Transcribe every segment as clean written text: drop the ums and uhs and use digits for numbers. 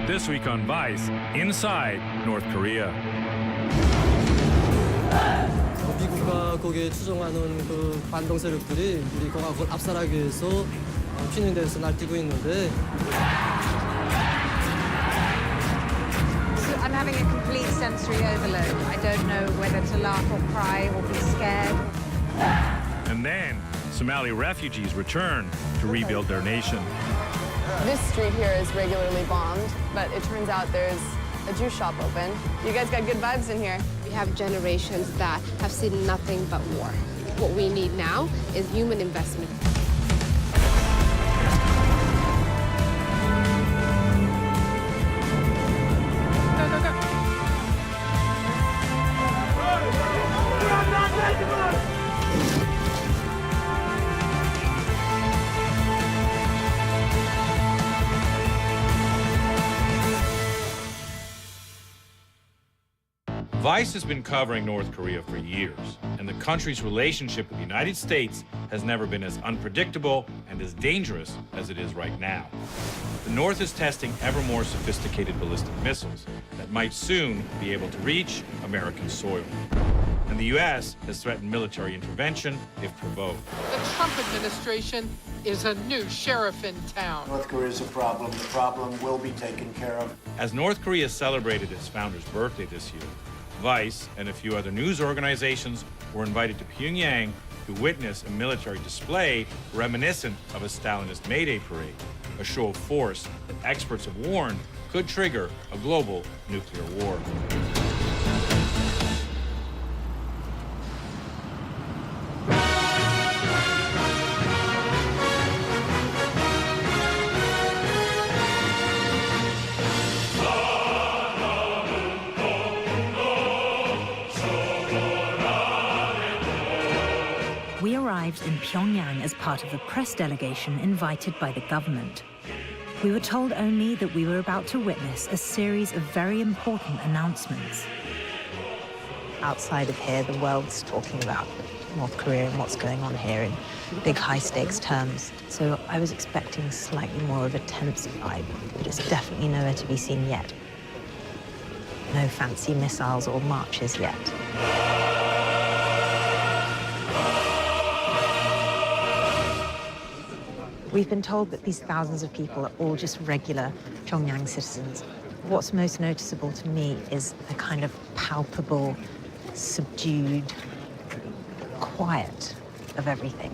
This week on Vice, inside North Korea. 미국과 거기에 추종하는 그 반동 세력들이 우리 공화국을 압살하기 위해서 핀닝대에서 날뛰고 있는데. I'm having a complete sensory overload. I don't know whether to laugh or cry or be scared. And then, Somali refugees return to rebuild their nation. This street here is regularly bombed, but it turns out there's a juice shop open. You guys got good vibes in here. We have generations that have seen nothing but war. What we need now is human investment. Vice has been covering North Korea for years, and the country's relationship with the United States has never been as unpredictable and as dangerous as it is right now. The North is testing ever more sophisticated ballistic missiles that might soon be able to reach American soil. And the U.S. has threatened military intervention if provoked. The Trump administration is a new sheriff in town. North Korea is a problem. The problem will be taken care of. As North Korea celebrated its founder's birthday this year, Vice and a few other news organizations were invited to Pyongyang to witness a military display reminiscent of a Stalinist May Day parade, a show of force that experts have warned could trigger a global nuclear war. We arrived in Pyongyang as part of a press delegation invited by the government. We were told only that we were about to witness a series of very important announcements. Outside of here, the world's talking about North Korea and what's going on here in big high-stakes terms. So I was expecting slightly more of a tense vibe, but it's definitely nowhere to be seen yet. No fancy missiles or marches yet. We've been told that these thousands of people are all just regular Pyongyang citizens. What's most noticeable to me is the kind of palpable, subdued quiet of everything.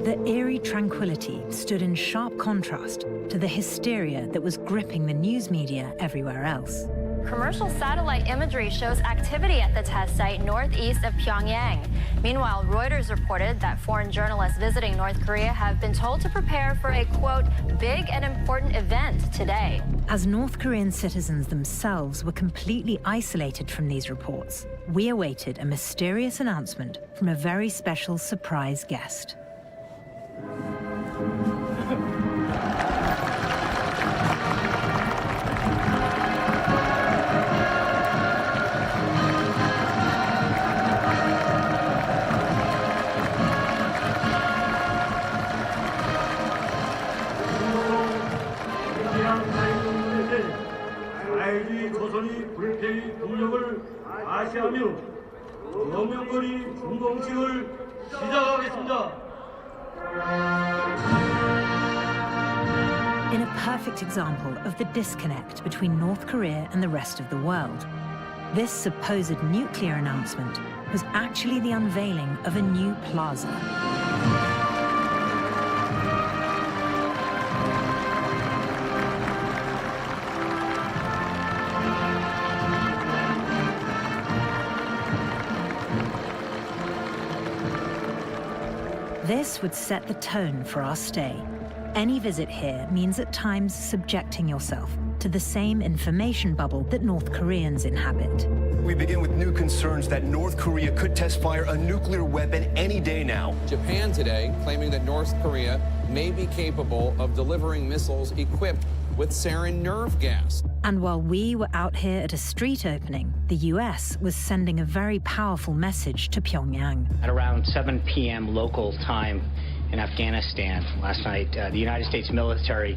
The eerie tranquility stood in sharp contrast to the hysteria that was gripping the news media everywhere else. Commercial satellite imagery shows activity at the test site northeast of Pyongyang. Meanwhile, Reuters reported that foreign journalists visiting North Korea have been told to prepare for a, quote, big and important event today. As North Korean citizens themselves were completely isolated from these reports, we awaited a mysterious announcement from a very special surprise guest. In a perfect example of the disconnect between North Korea and the rest of the world, this supposed nuclear announcement was actually the unveiling of a new plaza. This would set the tone for our stay. Any visit here means at times subjecting yourself to the same information bubble that North Koreans inhabit. We begin with new concerns that North Korea could test fire a nuclear weapon any day now. Japan today claiming that North Korea may be capable of delivering missiles equipped with sarin nerve gas. And while we were out here at a street opening, the US was sending a very powerful message to Pyongyang. At around 7 p.m. local time in Afghanistan last night, the United States military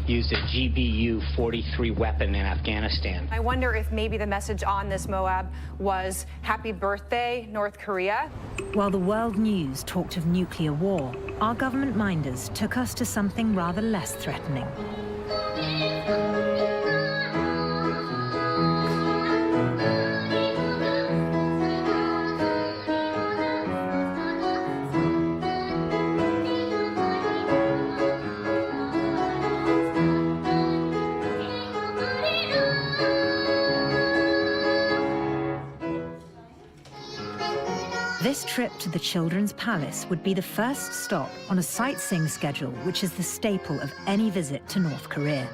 used a GBU-43 weapon in Afghanistan. I wonder if maybe the message on this MOAB was happy birthday, North Korea. While the world news talked of nuclear war, our government minders took us to something rather less threatening. This trip to the Children's Palace would be the first stop on a sightseeing schedule which is the staple of any visit to North Korea.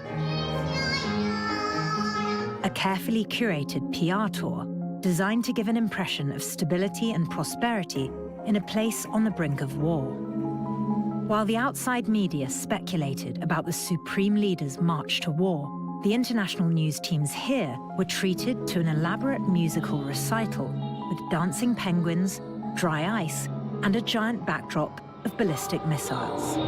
A carefully curated PR tour designed to give an impression of stability and prosperity in a place on the brink of war. While the outside media speculated about the supreme leader's march to war, the international news teams here were treated to an elaborate musical recital with dancing penguins, dry ice, and a giant backdrop of ballistic missiles.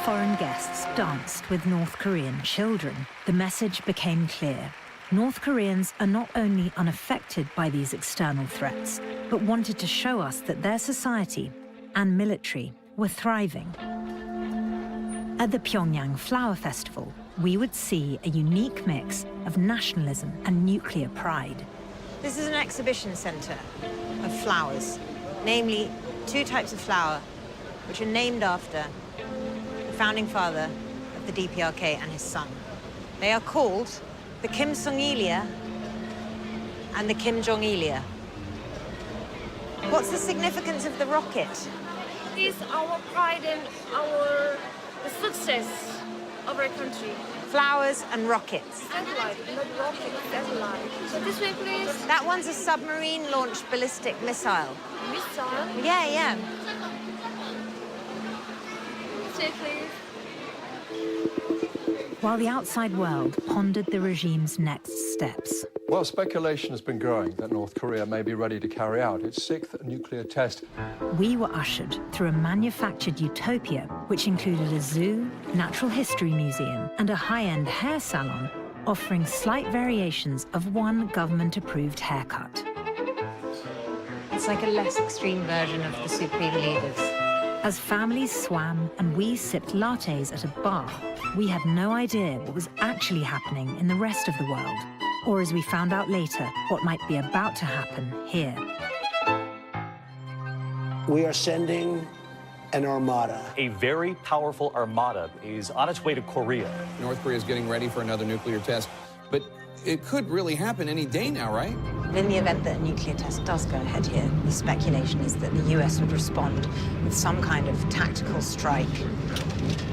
Foreign guests danced with North Korean children. The message became clear. North Koreans are not only unaffected by these external threats, but wanted to show us that their society and military were thriving. At the Pyongyang Flower Festival, we would see a unique mix of nationalism and nuclear pride. This is an exhibition center of flowers, namely 2 types of flower, which are named after founding father of the DPRK and his son. They are called the Kim Song-ilia and the Kim Jong-ilia. What's the significance of the rocket? It is our pride and the success of our country. Flowers and rockets. Satellite, not rocket, satellite. So this way, please. That one's a submarine-launched ballistic missile. Missile? Yeah. While the outside world pondered the regime's next steps. Well, speculation has been growing that North Korea may be ready to carry out its 6th nuclear test. We were ushered through a manufactured utopia, which included a zoo, natural history museum, and a high-end hair salon, offering slight variations of one government-approved haircut. It's like a less extreme version of the supreme leaders. As families swam and we sipped lattes at a bar, we had no idea what was actually happening in the rest of the world, or as we found out later, what might be about to happen here. We are sending an armada. A very powerful armada is on its way to Korea. North Korea is getting ready for another nuclear test, but it could really happen any day now, right? In the event that a nuclear test does go ahead here, the speculation is that the US would respond with some kind of tactical strike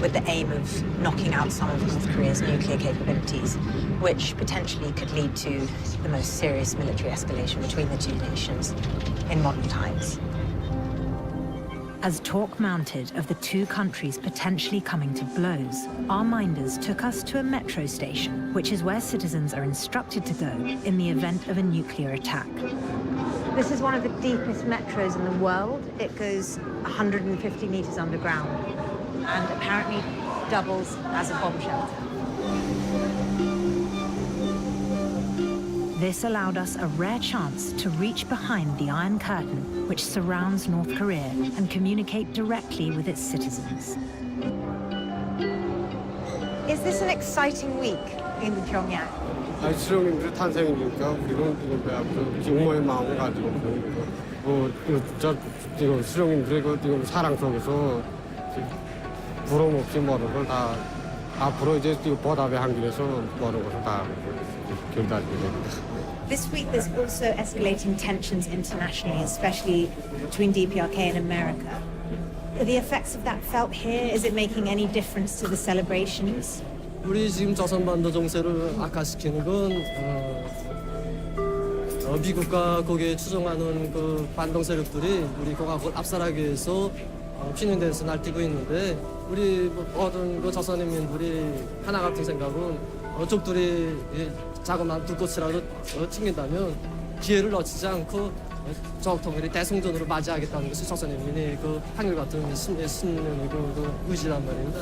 with the aim of knocking out some of North Korea's nuclear capabilities, which potentially could lead to the most serious military escalation between the 2 nations in modern times. As talk mounted of the 2 countries potentially coming to blows, our minders took us to a metro station, which is where citizens are instructed to go in the event of a nuclear attack. This is one of the deepest metros in the world. It goes 150 meters underground and apparently doubles as a bomb shelter. This allowed us a rare chance to reach behind the Iron Curtain, which surrounds North Korea, and communicate directly with its citizens. Is this an exciting week in Pyongyang? 수령님들 탄생이니까 우리는 용모의 마음을 가지고 지금 수령님들의 그 사랑 속에서 부러움 없이 모든 걸 다 앞으로 이제 보답의 한길에서 모든 것을 다 결단하게 됩니다. This week there's also escalating tensions internationally, especially between DPRK and America. Are the effects of that felt here? Is it making any difference to the celebrations? 우리 지금 조선반도 정세를 악화시키는 건 미국과 거기에 추종하는 그 반동 세력들이 우리 공화국을 압살하기 위해서 피닝대에서 날뛰고 있는데 우리 모든 그 조선인민들이 하나 같은 생각은 적들이 자그마한 불꽃이라도 튕긴다면 기회를 놓치지 않고 조국통일이 대성전으로 맞이하겠다는 것이 조선인민의 그 한결같은 신념이고 그 의지란 말입니다.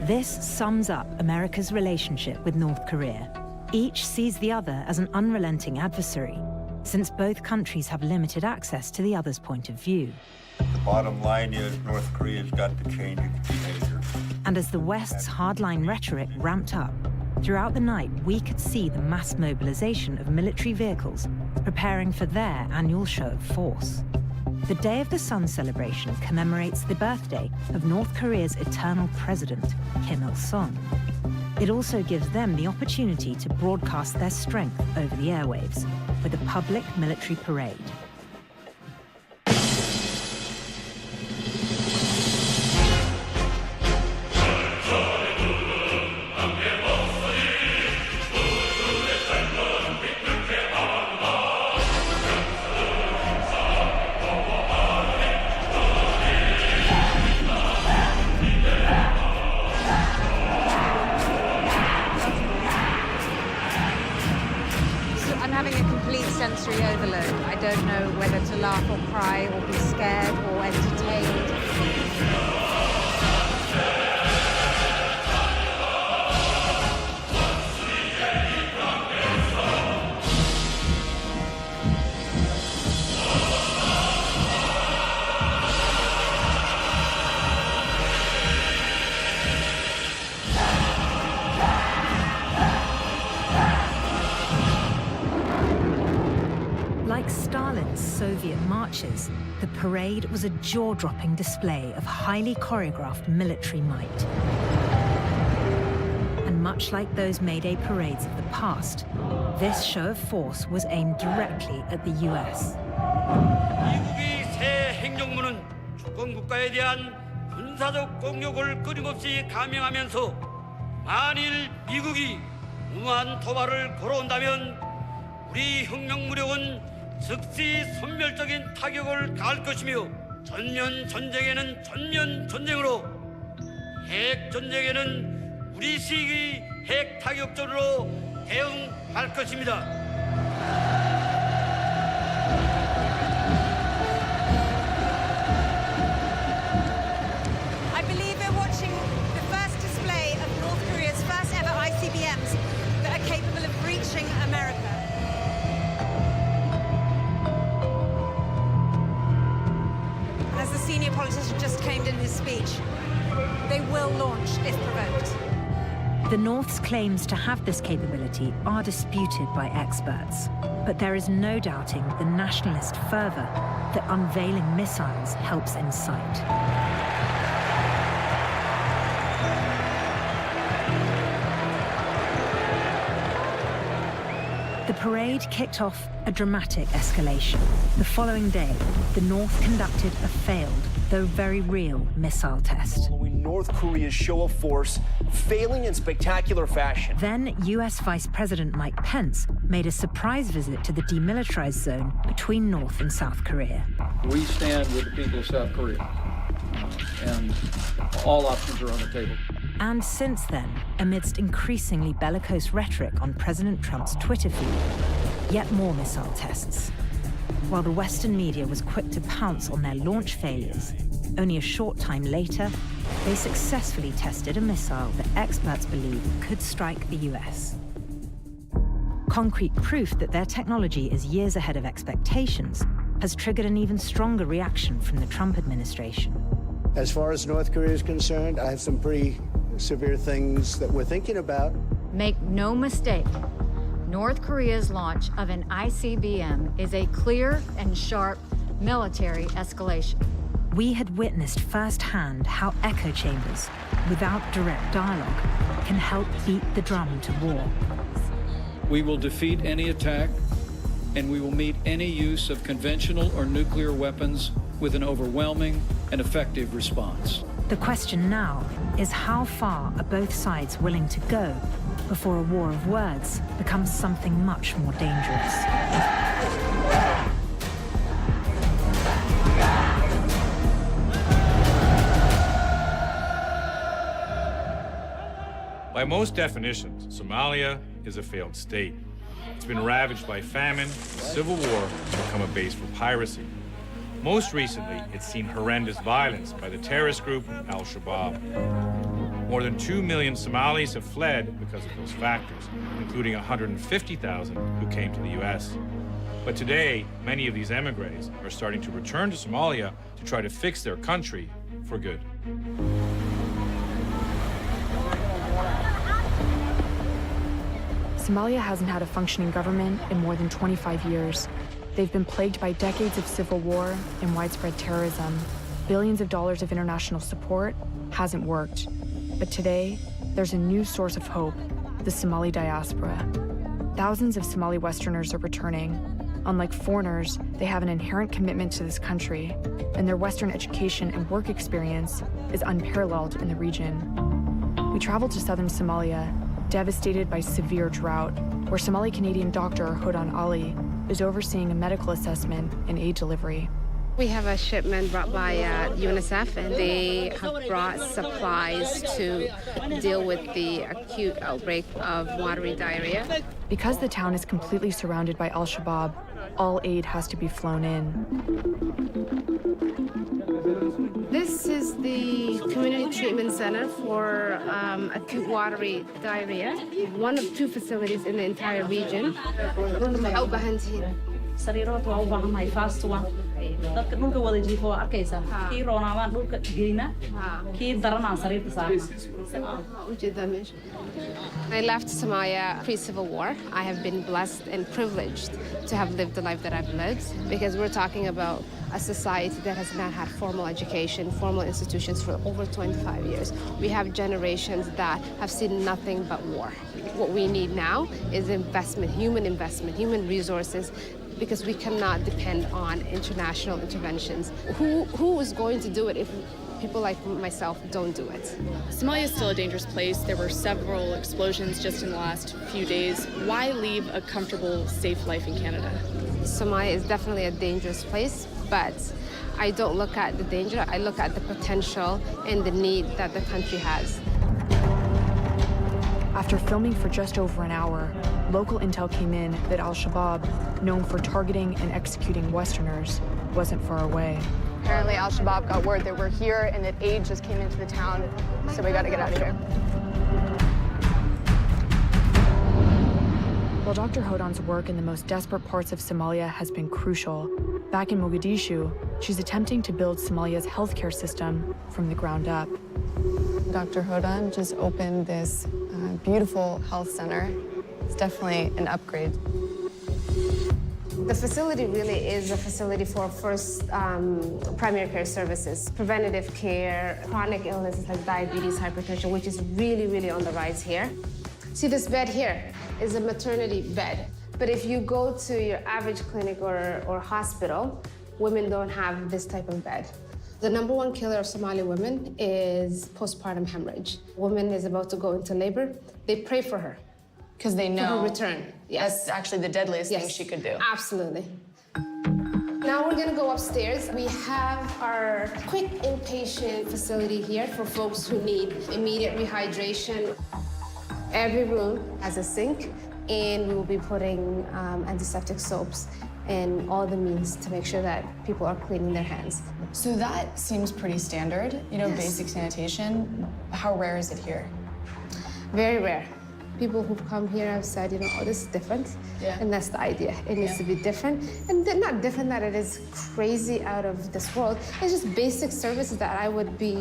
This sums up America's relationship with North Korea. Each sees the other as an unrelenting adversary, since both countries have limited access to the other's point of view. The bottom line is North Korea's got to change its behavior. And as the West's hardline rhetoric ramped up, throughout the night we could see the mass mobilization of military vehicles preparing for their annual show of force. The Day of the Sun celebration commemorates the birthday of North Korea's eternal president, Kim Il-sung. It also gives them the opportunity to broadcast their strength over the airwaves with a public military parade. I'm having a complete sensory overload. I don't know whether to laugh or cry or be scared or entertained. Like Stalin's Soviet marches, the parade was a jaw-dropping display of highly choreographed military might. And much like those May-Day parades of the past, this show of force was aimed directly at the US. 미국이 새 행정부는 주권 국가에 대한 군사적 공격을 끊임없이 감행하면서 만일 미국이 무모한 도발을 걸어온다면 우리 혁명무력은 즉시 선멸적인 타격을 가할 것이며 전면 전쟁에는 전면 전쟁으로 핵 전쟁에는 우리식의 핵 타격전으로 대응할 것입니다. I believe we're watching the first display of North Korea's first ever ICBMs that are capable of reaching America. As the senior politician just claimed in his speech, they will launch if provoked. The North's claims to have this capability are disputed by experts, but there is no doubting the nationalist fervor that unveiling missiles helps incite. The parade kicked off a dramatic escalation. The following day, the North conducted a failed, though very real, missile test. Following North Korea's show of force, failing in spectacular fashion. Then, US Vice President Mike Pence made a surprise visit to the demilitarized zone between North and South Korea. We stand with the people of South Korea, and all options are on the table. And since then, amidst increasingly bellicose rhetoric on President Trump's Twitter feed, yet more missile tests. While the Western media was quick to pounce on their launch failures, only a short time later, they successfully tested a missile that experts believe could strike the US. Concrete proof that their technology is years ahead of expectations has triggered an even stronger reaction from the Trump administration. As far as North Korea is concerned, I have some pretty severe things that we're thinking about. Make no mistake, North Korea's launch of an ICBM is a clear and sharp military escalation. we had witnessed firsthand how echo chambers, without direct dialogue, can help beat the drum to war. We will defeat any attack, and we will meet any use of conventional or nuclear weapons with an overwhelming and effective response. The question now is how far are both sides willing to go before a war of words becomes something much more dangerous. By most definitions, Somalia is a failed state. It's been ravaged by famine, civil war, and become a base for piracy. Most recently, it's seen horrendous violence by the terrorist group Al-Shabaab. More than 2 million Somalis have fled because of those factors, including 150,000 who came to the U.S. But today, many of these emigres are starting to return to Somalia to try to fix their country for good. Somalia hasn't had a functioning government in more than 25 years. They've been plagued by decades of civil war and widespread terrorism. Billions of dollars of international support hasn't worked. But today, there's a new source of hope, the Somali diaspora. Thousands of Somali Westerners are returning. Unlike foreigners, they have an inherent commitment to this country, and their Western education and work experience is unparalleled in the region. We traveled to southern Somalia, devastated by severe drought, where Somali-Canadian doctor Hodan Ali is overseeing a medical assessment and aid delivery. We have a shipment brought by UNICEF, and they have brought supplies to deal with the acute outbreak of watery diarrhea. Because the town is completely surrounded by Al-Shabaab, all aid has to be flown in. This is the community treatment center for acute watery diarrhea, one of 2 facilities in the entire region. sariirood waa u baahannahay fast one dadka dhulka wada jiifo waa arkaysaa kii roonaabaan dhulka geyna kii daranaan sariirta saarna. I left Somalia pre-Civil War. I have been blessed and privileged to have lived the life that I've lived, because we're talking about a society that has not had formal education, formal institutions for over 25 years. We have generations that have seen nothing but war. What we need now is investment, human resources, because we cannot depend on international interventions. Who is going to do it if people like myself don't do it? Somalia is still a dangerous place. There were several explosions just in the last few days. Why leave a comfortable, safe life in Canada? Somalia is definitely a dangerous place, but I don't look at the danger. I look at the potential and the need that the country has. After filming for just over an hour, local intel came in that Al-Shabaab, known for targeting and executing Westerners, wasn't far away. Apparently Al-Shabaab got word that we're here and that aid just came into the town, so we gotta get out of here. While Dr. Hodan's work in the most desperate parts of Somalia has been crucial, back in Mogadishu, she's attempting to build Somalia's healthcare system from the ground up. Dr. Hodan just opened this beautiful health center. It's definitely an upgrade. The facility really is a facility for first primary care services, preventative care, chronic illnesses like diabetes, hypertension, which is really, really on the rise here. See, this bed here is a maternity bed. But if you go to your average clinic or hospital, women don't have this type of bed. The #1 killer of Somali women is postpartum hemorrhage. Woman is about to go into labor, they pray for her. Because they know for her return. Yes. That's actually the deadliest thing she could do. Absolutely. Now we're gonna go upstairs. We have our quick inpatient facility here for folks who need immediate rehydration. Every room has a sink, and we will be putting antiseptic soaps and all the means to make sure that people are cleaning their hands. So that seems pretty standard, Yes. Basic sanitation. How rare is it here? Very rare. People who've come here have said, oh, this is different. Yeah. And that's the idea. It needs to be different. And they're not different that it is crazy out of this world. It's just basic services that I would be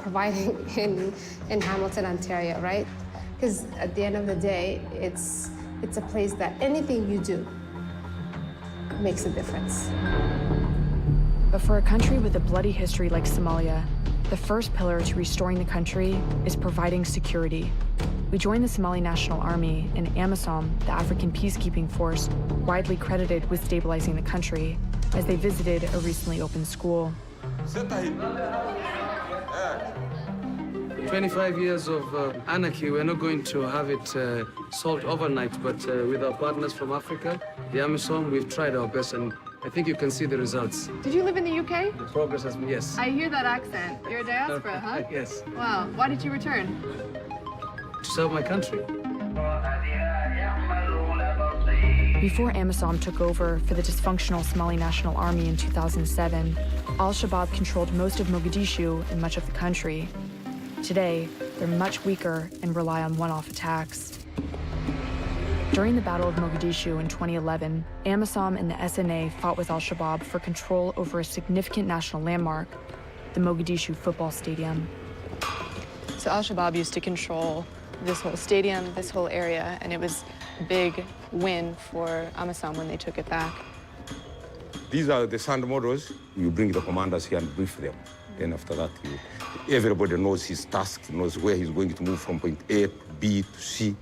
providing in Hamilton, Ontario, right? Because at the end of the day, it's a place that anything you do makes a difference. But for a country with a bloody history like Somalia, the first pillar to restoring the country is providing security. We joined the Somali National Army and AMISOM, the African peacekeeping force, widely credited with stabilizing the country, as they visited a recently opened school. 25 years of anarchy, we're not going to have it solved overnight, but with our partners from Africa, the AMISOM, we've tried our best, and I think you can see the results. Did you live in the UK? The progress has been, yes. I hear that accent. You're a diaspora, huh? Yes. Wow. Why did you return? To serve my country. Before AMISOM took over for the dysfunctional Somali National Army in 2007, al-Shabaab controlled most of Mogadishu and much of the country. Today, they're much weaker and rely on one-off attacks. During the Battle of Mogadishu in 2011, AMISOM and the SNA fought with al-Shabaab for control over a significant national landmark, the Mogadishu football stadium. So al-Shabaab used to control this whole stadium, this whole area, and it was a big win for AMISOM when they took it back. These are the sand models. You bring the commanders here and brief them. Then after that, everybody knows his task, knows where he's going to move from point A to B to C.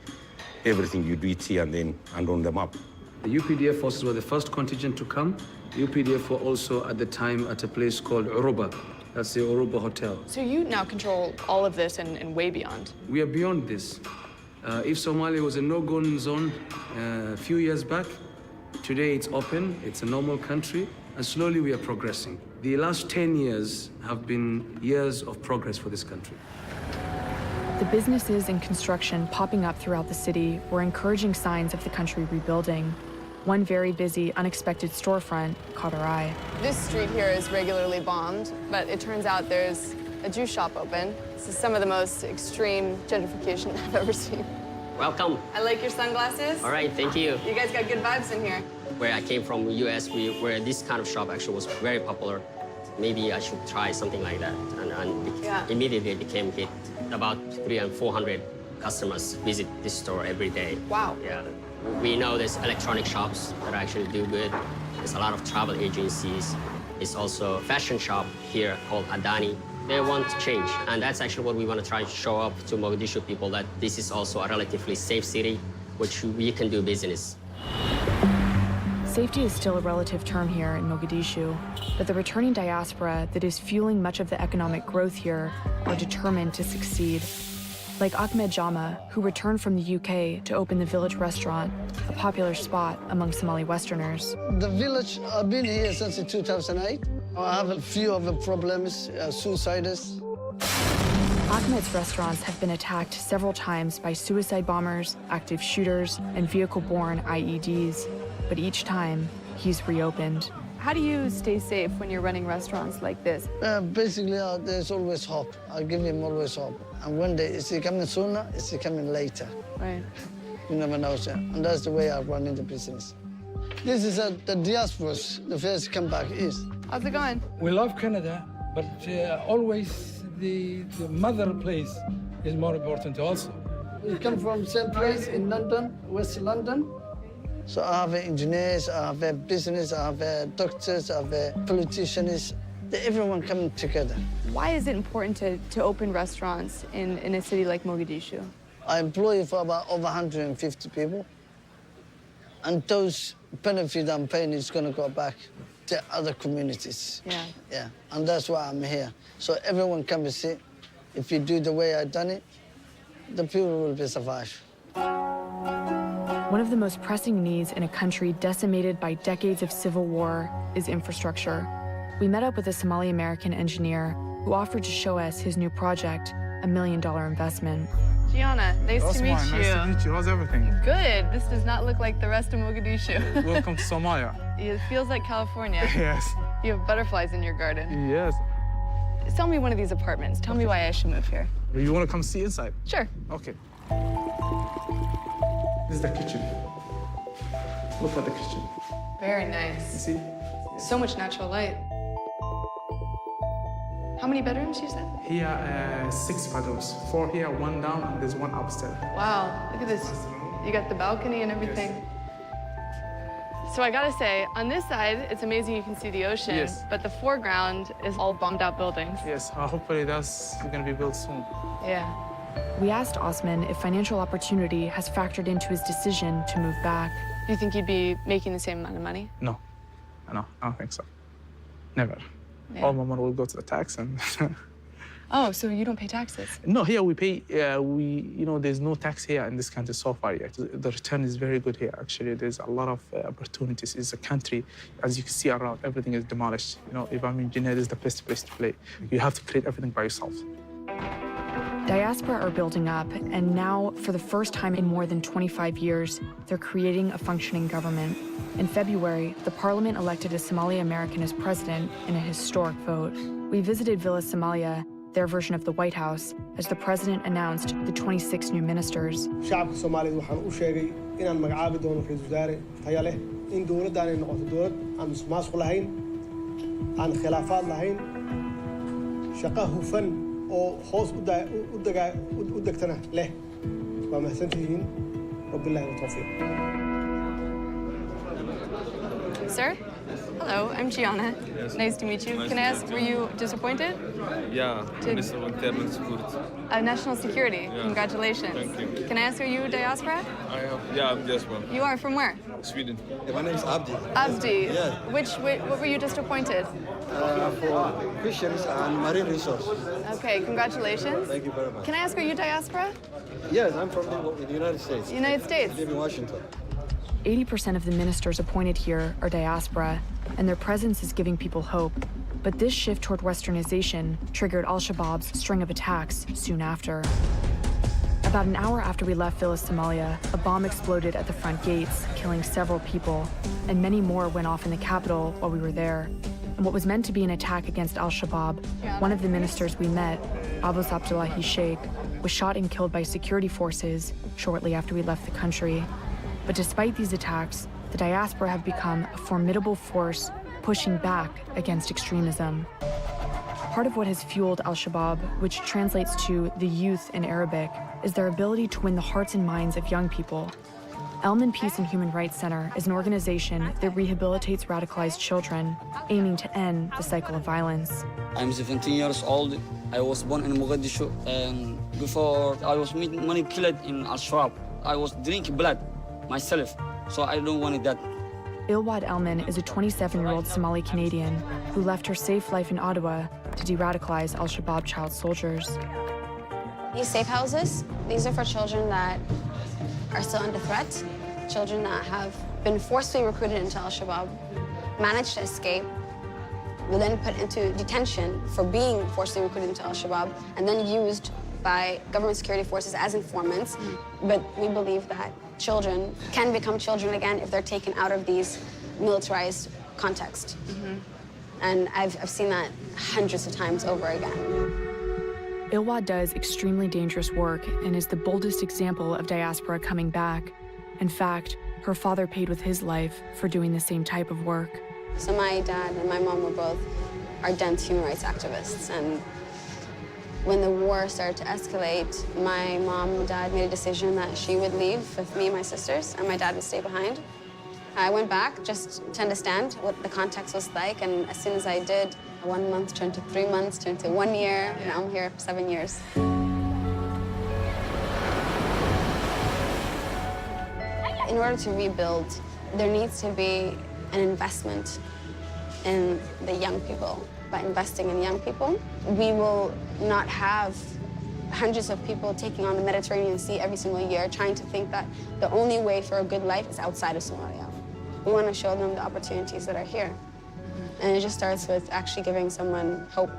Everything you do it here and on the map. The UPDF forces were the first contingent to come. The UPDF were also at the time at a place called Uruba. That's the Uruba Hotel. So you now control all of this and way beyond. We are beyond this. If Somalia was a no-go zone a few years back, today it's open, it's a normal country, and slowly we are progressing. The last 10 years have been years of progress for this country. The businesses and construction popping up throughout the city were encouraging signs of the country rebuilding. One very busy, unexpected storefront caught our eye. This street here is regularly bombed, but it turns out there's a juice shop open. This is some of the most extreme gentrification I've ever seen. Welcome. I like your sunglasses. All right, thank you. You guys got good vibes in here. Where I came from, US, where this kind of shop actually was very popular. Maybe I should try something like that. And immediately it became hit. About 300 and 400 customers visit this store every day. Wow. Yeah. We know there's electronic shops that actually do good. There's a lot of travel agencies. It's also a fashion shop here called Adani. They want change, and that's actually what we want to try to show up to Mogadishu people, that this is also a relatively safe city, which we can do business. Safety is still a relative term here in Mogadishu, but the returning diaspora that is fueling much of the economic growth here are determined to succeed. Like Ahmed Jama, who returned from the UK to open the Village restaurant, a popular spot among Somali Westerners. The Village, I've been here since 2008. I have a few of the problems, suicides. Ahmed's restaurants have been attacked several times by suicide bombers, active shooters, and vehicle-borne IEDs. But each time, he's reopened. How do you stay safe when you're running restaurants like this? Basically, there's always hope. I give him always hope. And one day, is he coming sooner? Is he coming later? Right. You never know, sir. And that's the way I run the business. This is the diaspora's, the first comeback is. How's it going? We love Canada, but always the mother place is more important also. We come from the same place in London, West London. So I have engineers, I have business, I have doctors, I have politicians. Everyone coming together. Why is it important to open restaurants in a city like Mogadishu? I employ for about over 150 people. And those benefits I'm paying is going to go back to other communities. Yeah. Yeah, and that's why I'm here. So everyone come and see. If you do the way I've done it, the people will be survived. One of the most pressing needs in a country decimated by decades of civil war is infrastructure. We met up with a Somali-American engineer who offered to show us his new project, $1 million investment. Gianna, nice to meet you. Nice to meet you. How's everything? Good. This does not look like the rest of Mogadishu. Welcome to Somalia. It feels like California. Yes. You have butterflies in your garden. Yes. Sell me one of these apartments. Tell me why I should move here. You want to come see inside? Sure. Okay. This is the kitchen. Look at the kitchen. Very nice. You see? So much natural light. How many bedrooms you said? Here, 6 bedrooms. 4 here, 1 down, and there's 1 upstairs. Wow, look at this. You got the balcony and everything. So I gotta say, on this side, it's amazing you can see the ocean, Yes. but the foreground is all bombed out buildings. Yes, hopefully that's going to be built soon. Yeah. We asked Osman if financial opportunity has factored into his decision to move back. Do you think you'd be making the same amount of money? No, I don't think so. Never. Yeah. All my money will go to the tax and... Oh, so you don't pay taxes? No, here we pay, there's no tax here in this country so far yet. The return is very good here, actually. There's a lot of opportunities. It's a country, as you can see around, everything is demolished. If I'm an engineer, this is the best place to play. You have to create everything by yourself. Diaspora are building up, and now, for the first time in more than 25 years, they're creating a functioning government. In February, the parliament elected a Somali American as president in a historic vote. We visited Villa Somalia, their version of the White House, as the president announced the 26 new ministers. shacabka Soomaaliyeed waxaan u sheegay inaan magacaabi doono ra'iisul wasaare tayo leh in dowladdan ay noqoto dowlad aan musuqmaasuq lahayn aan khilaafaad lahayn shaqo hufan oo hoos u degtana leh waa mahadsantihiin wabillahi tawfiiq. Sir? Hello, I'm Gianna. Yes. Nice to meet you. Can I ask, were you disappointed? Yeah, Minister of Internal Security. National Security. Yeah. Congratulations. Thank you. Can I ask, are you diaspora? I'm diaspora. You are from where? Sweden. My name is Abdi. Abdi. Yeah. What were you just appointed? For fisheries and marine resources. Okay, congratulations. Thank you very much. Can I ask, are you diaspora? Yes, I'm from the United States. United States. I live in Washington. 80% of the ministers appointed here are diaspora, and their presence is giving people hope. But this shift toward westernization triggered al-Shabaab's string of attacks soon after. About an hour after we left Villa Somalia, a bomb exploded at the front gates, killing several people, and many more went off in the capital while we were there. And what was meant to be an attack against al-Shabaab, one of the ministers we met, Abbas Abdullahi Sheikh, was shot and killed by security forces shortly after we left the country. But despite these attacks, the diaspora have become a formidable force pushing back against extremism. Part of what has fueled al-Shabaab, which translates to the youth in Arabic, is their ability to win the hearts and minds of young people. Elman Peace and Human Rights Center is an organization that rehabilitates radicalized children, aiming to end the cycle of violence. I'm 17 years old. I was born in Mogadishu, and before I was manipulated in al-Shabaab. I was drinking blood myself, so I don't want that. Ilwad Elman is a 27-year-old Somali Canadian who left her safe life in Ottawa to de-radicalize al-Shabaab child soldiers. These safe houses, these are for children that are still under threat, children that have been forcibly recruited into al-Shabaab, managed to escape, were then put into detention for being forcibly recruited into al-Shabaab, and then used by government security forces as informants. But we believe that children can become children again if they're taken out of these militarized contexts. And I've seen that hundreds of times over again. Ilwad does extremely dangerous work and is the boldest example of diaspora coming back. In fact, her father paid with his life for doing the same type of work. So my dad and my mom were both ardent human rights activists, and when the war started to escalate, my mom and dad made a decision that she would leave with me and my sisters, and my dad would stay behind. I went back just to understand what the context was like, and as soon as I did, 1 month turned to 3 months, turned to 1 year, and now I'm here for 7 years. In order to rebuild, there needs to be an investment in the young people. By investing in young people, we will not have hundreds of people taking on the Mediterranean Sea every single year, trying to think that the only way for a good life is outside of Somalia. We want to show them the opportunities that are here. And it just starts with actually giving someone hope.